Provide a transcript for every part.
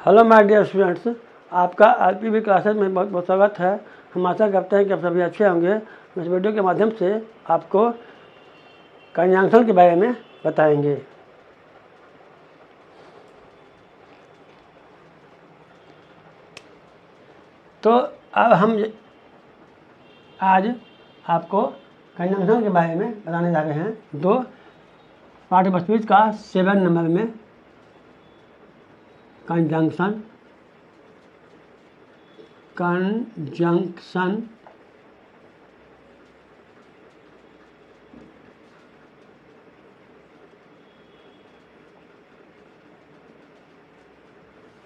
Hello my dear students, आपका IPv classes में बहुत बहुत स्वागत है। हम आशा करते हैं कि आप सभी अच्छे होंगे। इस वीडियो के माध्यम से आपको कंजंक्शन के बारे में बताएंगे। तो अब हम आज आपको कंजंक्शन के बारे में बताने जा रहे हैं। दो पाठ्यपुस्तक का 7 नंबर में कंजंक्शन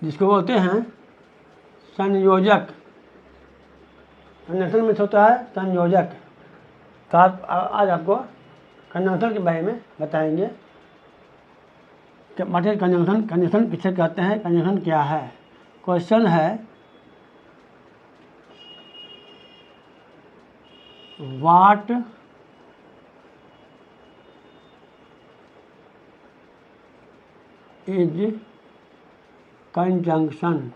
जिसको बोलते हैं संयोजक। कंजंक्शन में होता है संयोजक। तो आज आपको कंजंक्शन के बारे में बताएंगे कि मतलब कंजंक्शन किसे कहते हैं, कंजंक्शन क्या है। क्वेश्चन है, what is conjunction?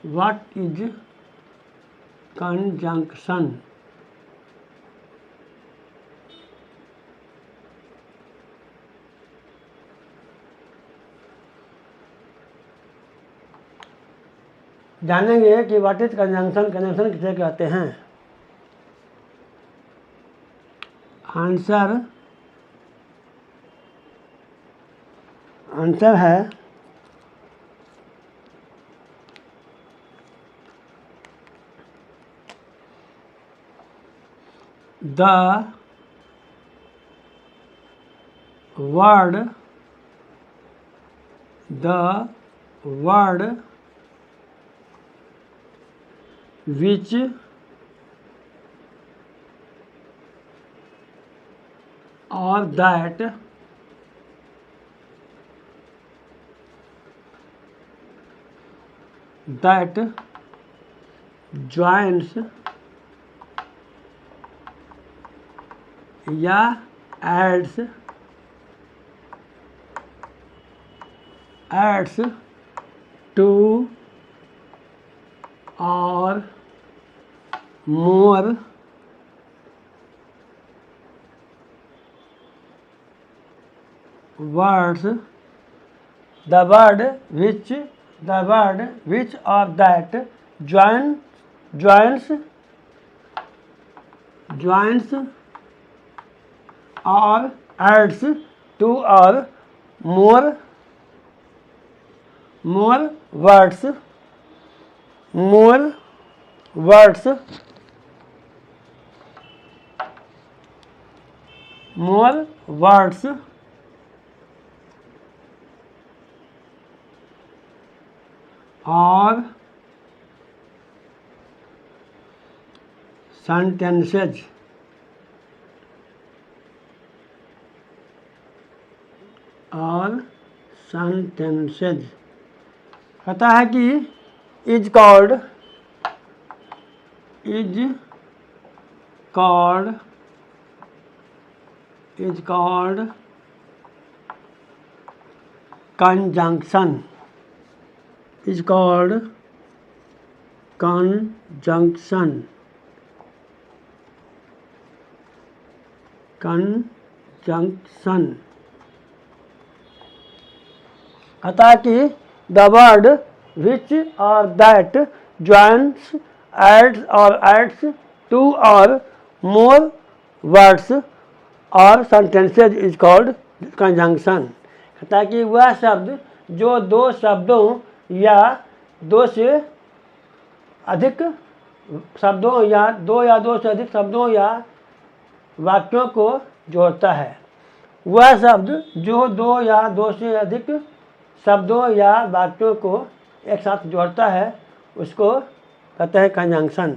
What is conjunction? जानेंगे कि व्हाट इज कंजंक्शन, कंजंक्शन किसे कहते हैं। आंसर है the word which or that joins या adds to or more words, the word which or that joins or adds to or more words or sentences कहता है कि is called conjunction, कहता है कि the word which or that joins, adds to or more words or sentences is called conjunction। कहता है कि वह शब्द जो दो शब्दों या दो से अधिक शब्दों या दो से अधिक शब्दों या वाक्यों को जोड़ता है। वह शब्द जो दो या दो से अधिक शब्दों या वाक्यों को एक साथ जोड़ता है उसको कहते हैं कंजंक्शन।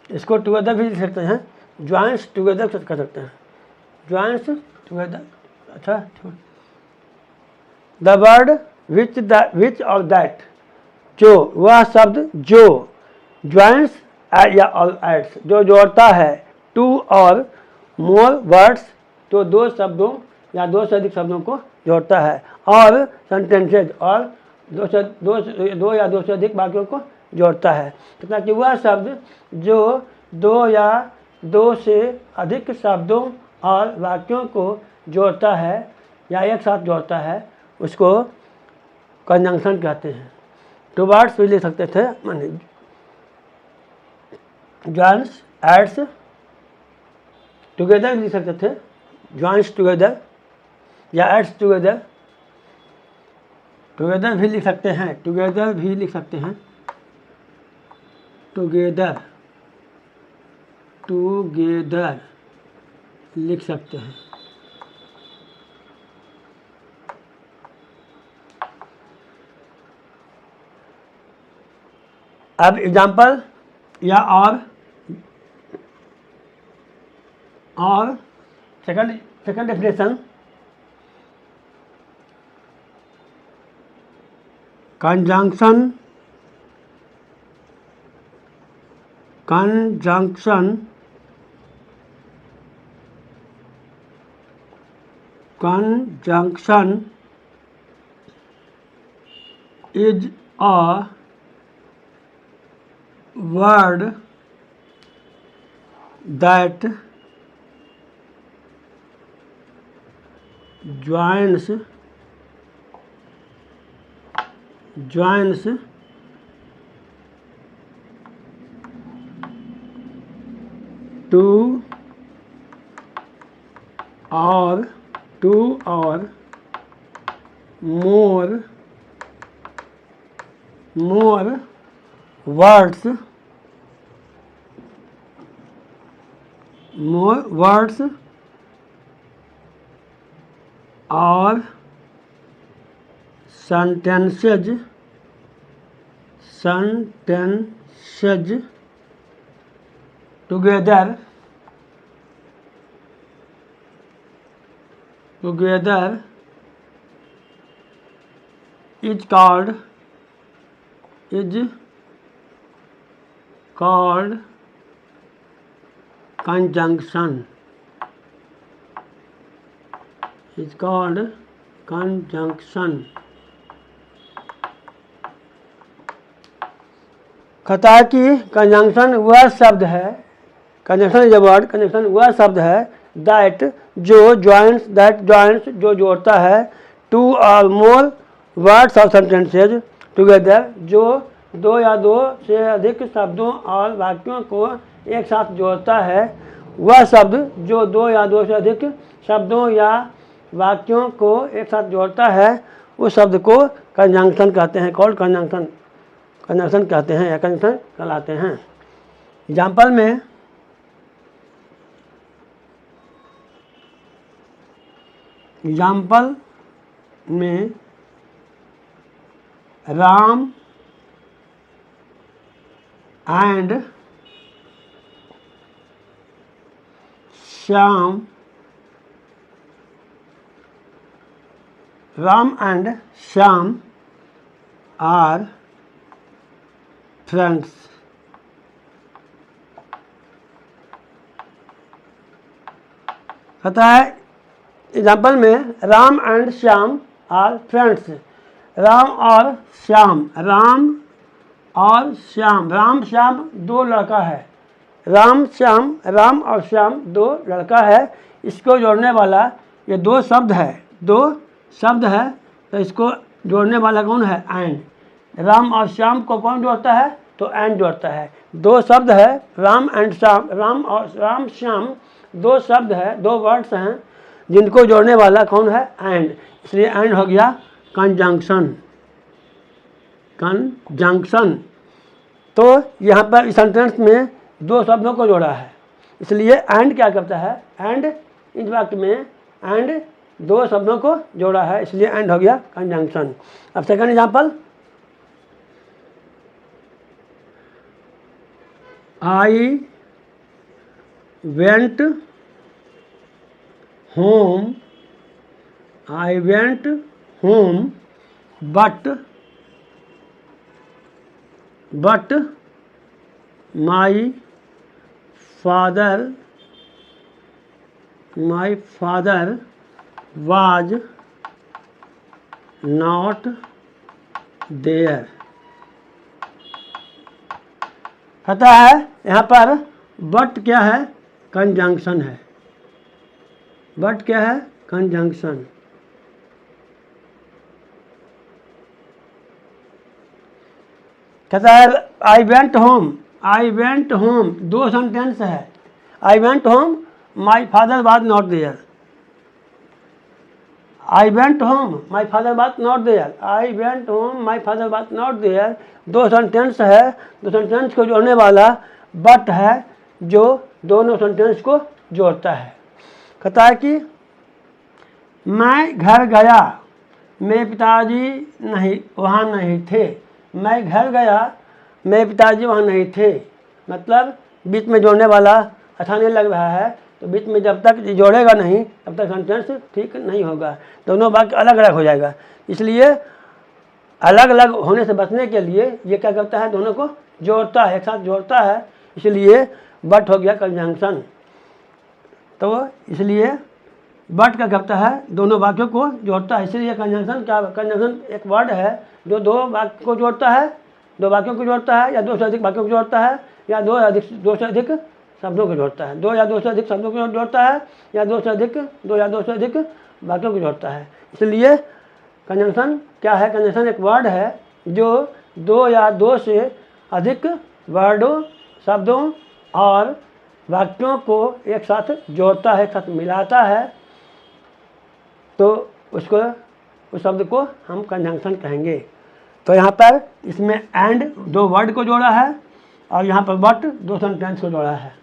इसको टुगेदर भी लिख सकते हैं, ज्वाइंस टुगेदर कर सकते हैं, ज्वाइंस टुगेदर। अच्छा, द वर्ड विच और दैट, जो वह शब्द जो ज्वाइंस या एड्स जो जोड़ता है टू और मोर वर्ड्स जो दो शब्दों या दो से अधिक शब्दों को जोड़ता है, और सेंटेंसेज, और दो या दो से अधिक वाक्यों को जोड़ता है। कितना कि वह शब्द जो दो या दो से अधिक शब्दों और वाक्यों को जोड़ता है या एक साथ जोड़ता है उसको कंजंक्शन कहते हैं। टू वर्ड्स भी लिख सकते थे, माने जॉइंस एड्स टुगेदर लिख सकते थे, जॉइंस टुगेदर या एड्स टुगेदर, टुगेदर भी लिख सकते हैं, टुगेदर भी लिख सकते हैं, टुगेदर, टुगेदर लिख सकते हैं। अब एग्जाम्पल या और second definition, conjunction, conjunction, conjunction is a word that joins two or more words or sentences together is called conjunction. Is called conjunction. कहता है कि कंजंक्शन वह शब्द है, conjunction is a word, conjunction वह शब्द है दैट जो जॉइंट्स जो जोड़ता है, टू और मोर वर्ड्स और सेंटेंसेज टुगेदर जो दो या दो से अधिक शब्दों और वाक्यों को एक साथ जोड़ता है। वह शब्द जो दो या दो से अधिक शब्दों या वाक्यों को एक साथ जोड़ता है उस शब्द को कंजंक्शन कहते हैं, कॉल्ड कंजंक्शन कहते हैं या कंजंक्शन कहलाते हैं। एग्जाम्पल में Ram and Shyam are friends. कहता है एग्जाम्पल में Ram and Shyam are friends. Ram और श्याम दो लड़का है। राम और श्याम दो लड़का है। इसको जोड़ने वाला ये दो शब्द है तो इसको जोड़ने वाला कौन है? एंड। राम और श्याम को कौन जोड़ता है? तो एंड जोड़ता है। दो शब्द है राम एंड श्याम, राम श्याम दो शब्द है, दो वर्ड्स हैं जिनको जोड़ने वाला कौन है? एंड। इसलिए एंड हो गया कंजंक्शन। तो यहाँ पर इस सेंटेंस में दो शब्दों को जोड़ा है, इसलिए एंड क्या करता है? एंड इस वाक्य में एंड दो शब्दों को जोड़ा है, इसलिए एंड हो गया कंजंक्शन। अब second example, I went home but my father my father was not there. पता है यहाँ पर बट क्या है, कंजंक्शन है। बट क्या है, कंजंक्शन। कहता है I went home, I went home, दो सेंटेंस है। I went home, my father was not there. I went home, my father was not there. I went home, my father was not there, दो sentence है। दो sentence को जोड़ने वाला but है जो दोनों सेंटेंस को जोड़ता है। कहता है कि मैं घर गया, मेरे पिताजी नहीं वहाँ नहीं थे। मैं घर गया, मेरे पिताजी वहाँ नहीं थे, मतलब बीच में जोड़ने वाला अच्छा नहीं लग रहा है, तो बीच में जब तक जोड़ेगा नहीं तब तक सेंटेंस ठीक नहीं होगा, दोनों वाक्य अलग अलग हो जाएगा। इसलिए अलग अलग होने से बचने के लिए ये क्या करता है, दोनों को जोड़ता है, एक साथ जोड़ता है। इसलिए बट हो गया कंजंक्शन। तो इसलिए बट क्या करता है, दोनों वाक्यों को जोड़ता है। इसलिए कंजंक्शन क्या, कंजंक्शन एक वर्ड है जो दो वाक्य को जोड़ता है, दो वाक्यों को जोड़ता है, या दो से अधिक वाक्यों को जोड़ता है, या दो से अधिक शब्दों को जोड़ता है। दो या दो से अधिक शब्दों को जोड़ता है, या दो या दो से अधिक वाक्यों को जोड़ता है। इसलिए कंजंक्शन क्या है, कंजंक्शन एक वर्ड है जो दो या दो से अधिक वर्डों, शब्दों और वाक्यों को एक साथ जोड़ता है, एक साथ मिलाता है, तो उसको, उस शब्द को हम कंजंक्शन कहेंगे। तो यहाँ पर इसमें एंड दो वर्ड को जोड़ा है और यहाँ पर बट दो सेंटेंस को जोड़ा है।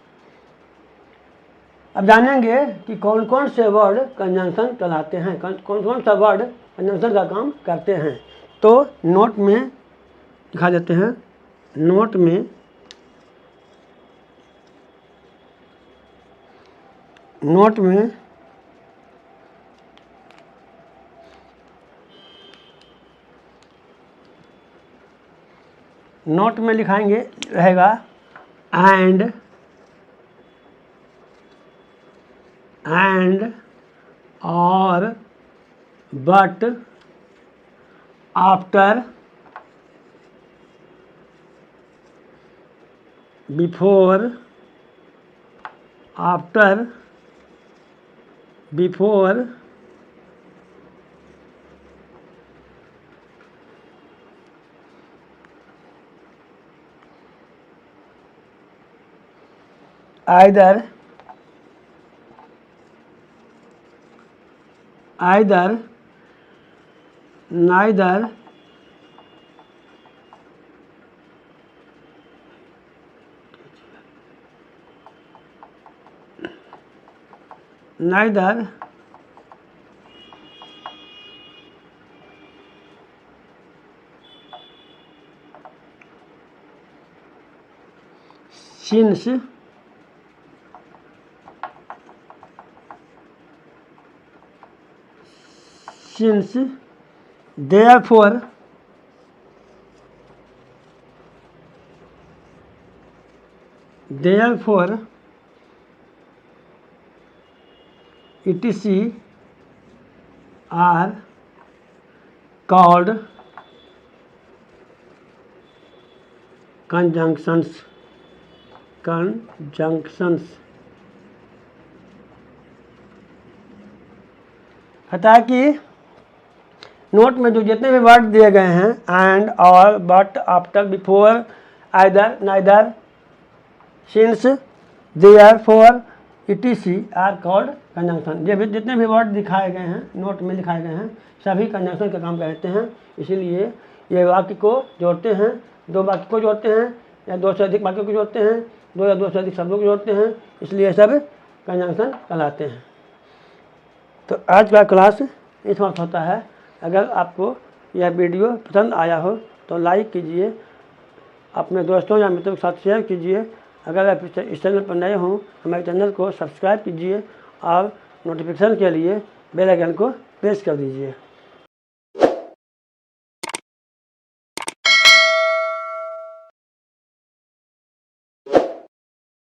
अब जानेंगे कि कौन कौन से वर्ड कंजंक्शन कहलाते हैं, कौन कौन सा वर्ड कंजंक्शन का काम करते हैं। तो नोट में दिखा देते हैं। नोट में नोट में लिखाएंगे, रहेगा एंड और but after before either neither since therefore etc are called conjunctions। कहता है कि नोट में जो जितने भी वर्ड दिए गए हैं, एंड, और, but, after, before, either, neither, since, therefore, etc are called conjunction. ये भी जितने भी वर्ड दिखाए गए हैं, नोट में लिखाए गए हैं, सभी कंजंक्शन का काम करते हैं। इसीलिए ये वाक्य को जोड़ते हैं, दो वाक्य को जोड़ते हैं, या दो से अधिक वाक्यों को जोड़ते हैं, दो या दो से अधिक शब्दों को जोड़ते हैं, इसलिए सब कंजंक्शन कहलाते हैं। तो आज का क्लास इस वक्त होता है। अगर आपको यह वीडियो पसंद आया हो तो लाइक कीजिए, अपने दोस्तों या मित्रों के साथ शेयर कीजिए। अगर आप इस चैनल पर नए हों, हमारे चैनल को सब्सक्राइब कीजिए और नोटिफिकेशन के लिए बेल आइकन को प्रेस कर दीजिए।